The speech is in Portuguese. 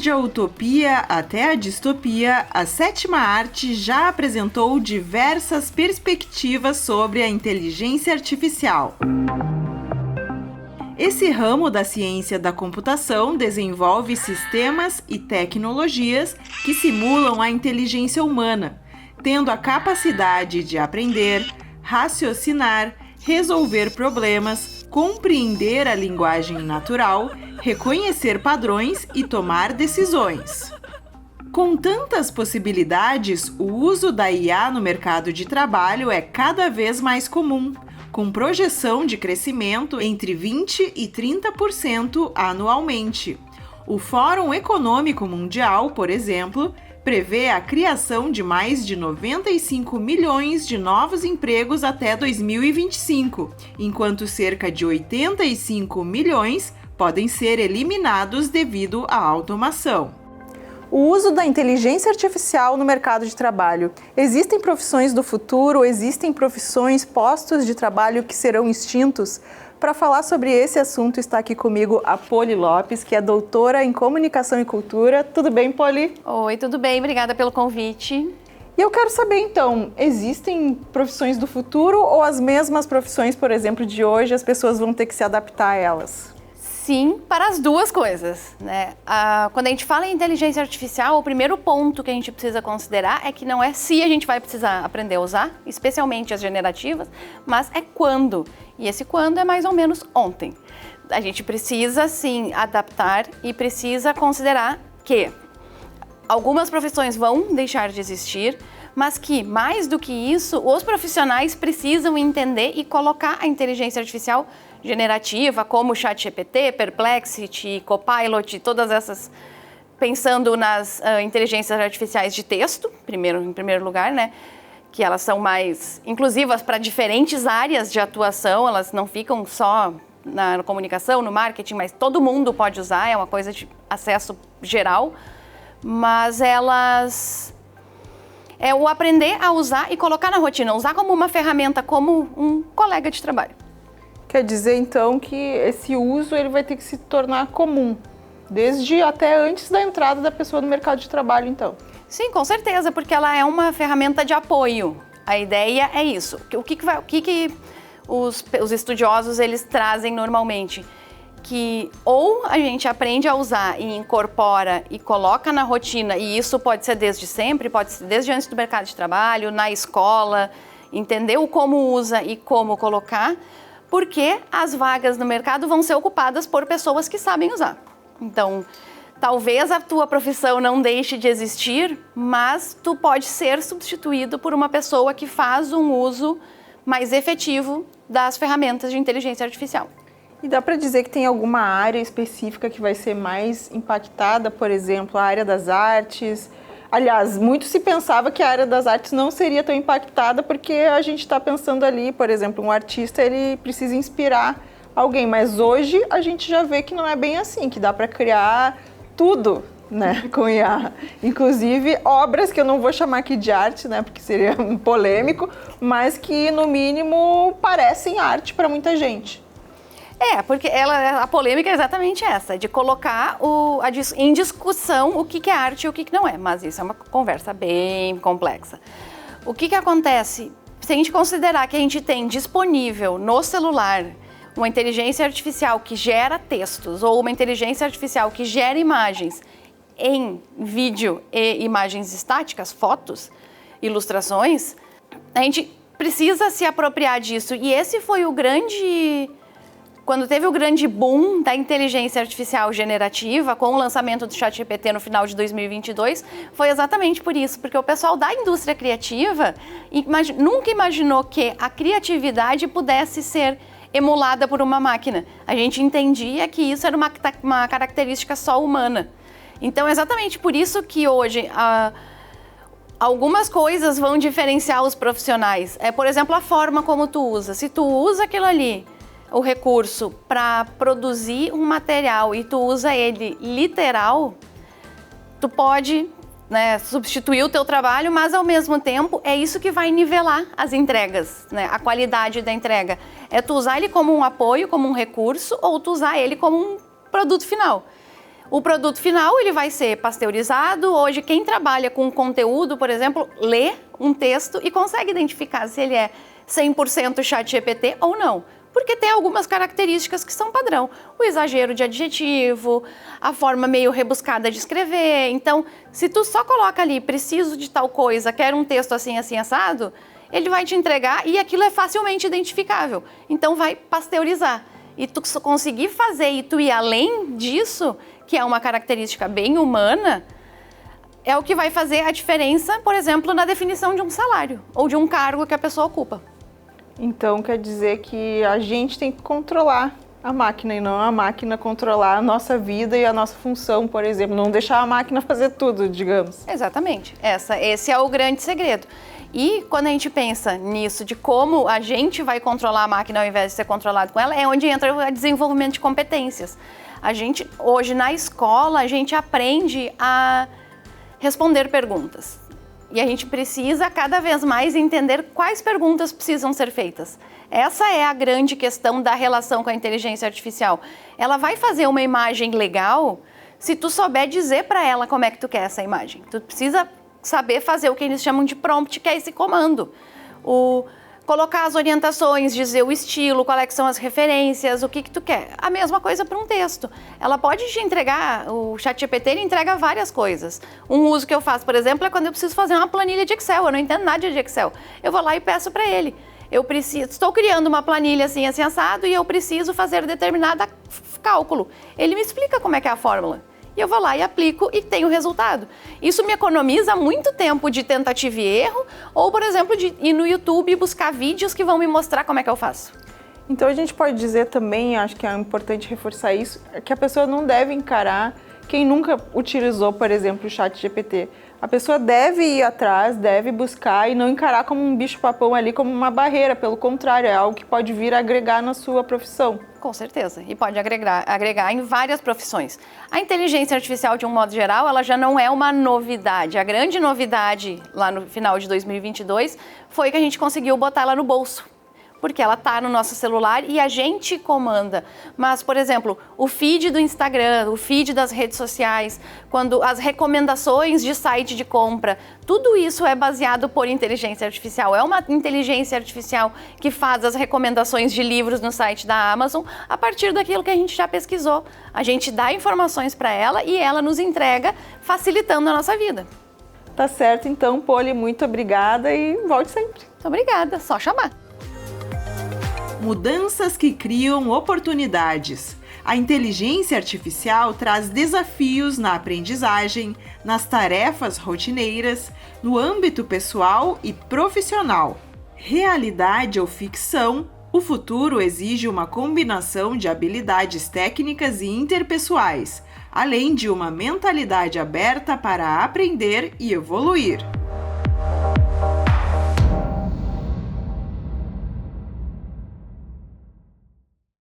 Desde a utopia até a distopia, a sétima arte já apresentou diversas perspectivas sobre a inteligência artificial. Esse ramo da ciência da computação desenvolve sistemas e tecnologias que simulam a inteligência humana, tendo a capacidade de aprender, raciocinar, resolver problemas, compreender a linguagem natural, reconhecer padrões e tomar decisões. Com tantas possibilidades, o uso da IA no mercado de trabalho é cada vez mais comum, com projeção de crescimento entre 20% e 30% anualmente. O Fórum Econômico Mundial, por exemplo, prevê a criação de mais de 95 milhões de novos empregos até 2025, enquanto cerca de 85 milhões podem ser eliminados devido à automação. O uso da inteligência artificial no mercado de trabalho. Existem profissões do futuro, existem profissões, postos de trabalho que serão extintos? Para falar sobre esse assunto está aqui comigo a Poli Lopes, que é doutora em Comunicação e Cultura. Tudo bem, Poli? Oi, tudo bem? Obrigada pelo convite. E eu quero saber, então, existem profissões do futuro ou as mesmas profissões, por exemplo, de hoje, as pessoas vão ter que se adaptar a elas? Sim, para as duas coisas, né? Quando a gente fala em inteligência artificial, o primeiro ponto que a gente precisa considerar é que não é se a gente vai precisar aprender a usar, especialmente as generativas, mas é quando. E esse quando é mais ou menos ontem. A gente precisa, sim, adaptar e precisa considerar que algumas profissões vão deixar de existir, mas que, mais do que isso, os profissionais precisam entender e colocar a inteligência artificial generativa, como o ChatGPT, Perplexity, Copilot, todas essas, pensando nas inteligências artificiais de texto, em primeiro lugar, né? Que elas são mais inclusivas para diferentes áreas de atuação, elas não ficam só na comunicação, no marketing, mas todo mundo pode usar, é uma coisa de acesso geral, mas elas... É o aprender a usar e colocar na rotina, usar como uma ferramenta, como um colega de trabalho. Quer dizer, então, que esse uso ele vai ter que se tornar comum, desde até antes da entrada da pessoa no mercado de trabalho, então? Sim, com certeza, porque ela é uma ferramenta de apoio. A ideia é isso. O que os estudiosos eles trazem normalmente? Que ou a gente aprende a usar e incorpora e coloca na rotina, e isso pode ser desde sempre, pode ser desde antes do mercado de trabalho, na escola, entender o como usa e como colocar, porque as vagas no mercado vão ser ocupadas por pessoas que sabem usar. Então, talvez a tua profissão não deixe de existir, mas tu pode ser substituído por uma pessoa que faz um uso mais efetivo das ferramentas de inteligência artificial. E dá para dizer que tem alguma área específica que vai ser mais impactada, por exemplo, a área das artes? Aliás, muito se pensava que a área das artes não seria tão impactada porque a gente está pensando ali, por exemplo, um artista ele precisa inspirar alguém, mas hoje a gente já vê que não é bem assim, que dá para criar tudo, né, com IA. Inclusive obras que eu não vou chamar aqui de arte, né, porque seria polêmico, mas que no mínimo parecem arte para muita gente. Porque a polêmica é exatamente essa, de colocar em discussão o que é arte e o que não é, mas isso é uma conversa bem complexa. O que acontece? Se a gente considerar que a gente tem disponível no celular uma inteligência artificial que gera textos ou uma inteligência artificial que gera imagens em vídeo e imagens estáticas, fotos, ilustrações, a gente precisa se apropriar disso. E esse foi o grande... Quando teve o grande boom da inteligência artificial generativa, com o lançamento do ChatGPT no final de 2022, foi exatamente por isso, porque o pessoal da indústria criativa nunca imaginou que a criatividade pudesse ser emulada por uma máquina. A gente entendia que isso era uma característica só humana. Então, é exatamente por isso que hoje algumas coisas vão diferenciar os profissionais. Por exemplo, a forma como tu usa. Se tu usa aquilo ali, o recurso, para produzir um material e tu usa ele literal, tu pode, né, substituir o teu trabalho, mas ao mesmo tempo é isso que vai nivelar as entregas, né, a qualidade da entrega. É tu usar ele como um apoio, como um recurso, ou tu usar ele como um produto final. O produto final, ele vai ser pasteurizado. Hoje, quem trabalha com conteúdo, por exemplo, lê um texto e consegue identificar se ele é 100% ChatGPT ou não. Porque tem algumas características que são padrão. O exagero de adjetivo, a forma meio rebuscada de escrever. Então, se tu só coloca ali, preciso de tal coisa, quero um texto assim, assim, assado, ele vai te entregar e aquilo é facilmente identificável. Então, vai pasteurizar. E tu conseguir fazer e tu ir além disso, que é uma característica bem humana, é o que vai fazer a diferença, por exemplo, na definição de um salário ou de um cargo que a pessoa ocupa. Então quer dizer que a gente tem que controlar a máquina e não a máquina controlar a nossa vida e a nossa função, por exemplo, não deixar a máquina fazer tudo, digamos. Exatamente. Esse é o grande segredo. E quando a gente pensa nisso, de como a gente vai controlar a máquina ao invés de ser controlado com ela, é onde entra o desenvolvimento de competências. A gente, hoje na escola, a gente aprende a responder perguntas. E a gente precisa cada vez mais entender quais perguntas precisam ser feitas. Essa é a grande questão da relação com a inteligência artificial. Ela vai fazer uma imagem legal se tu souber dizer para ela como é que tu quer essa imagem. Tu precisa saber fazer o que eles chamam de prompt, que é esse comando. Colocar as orientações, dizer o estilo, quais é que são as referências, o que tu quer. A mesma coisa para um texto. Ela pode te entregar, o ChatGPT ele entrega várias coisas. Um uso que eu faço, por exemplo, é quando eu preciso fazer uma planilha de Excel, eu não entendo nada de Excel. Eu vou lá e peço para ele. Estou criando uma planilha assim, assim, assado, e eu preciso fazer determinado cálculo. Ele me explica como é que é a fórmula. E eu vou lá e aplico e tenho o resultado. Isso me economiza muito tempo de tentativa e erro, ou, por exemplo, de ir no YouTube e buscar vídeos que vão me mostrar como é que eu faço. Então a gente pode dizer também, acho que é importante reforçar isso, que a pessoa não deve encarar quem nunca utilizou, por exemplo, o ChatGPT. A pessoa deve ir atrás, deve buscar e não encarar como um bicho-papão ali, como uma barreira. Pelo contrário, é algo que pode vir a agregar na sua profissão. Com certeza, e pode agregar em várias profissões. A inteligência artificial, de um modo geral, ela já não é uma novidade. A grande novidade, lá no final de 2022, foi que a gente conseguiu botar ela no bolso. Porque ela está no nosso celular e a gente comanda. Mas, por exemplo, o feed do Instagram, o feed das redes sociais, quando as recomendações de site de compra, tudo isso é baseado por inteligência artificial. É uma inteligência artificial que faz as recomendações de livros no site da Amazon a partir daquilo que a gente já pesquisou. A gente dá informações para ela e ela nos entrega, facilitando a nossa vida. Tá certo, então, Poli, muito obrigada e volte sempre. Muito obrigada, só chamar. Mudanças que criam oportunidades. A inteligência artificial traz desafios na aprendizagem, nas tarefas rotineiras, no âmbito pessoal e profissional. Realidade ou ficção, o futuro exige uma combinação de habilidades técnicas e interpessoais, além de uma mentalidade aberta para aprender e evoluir.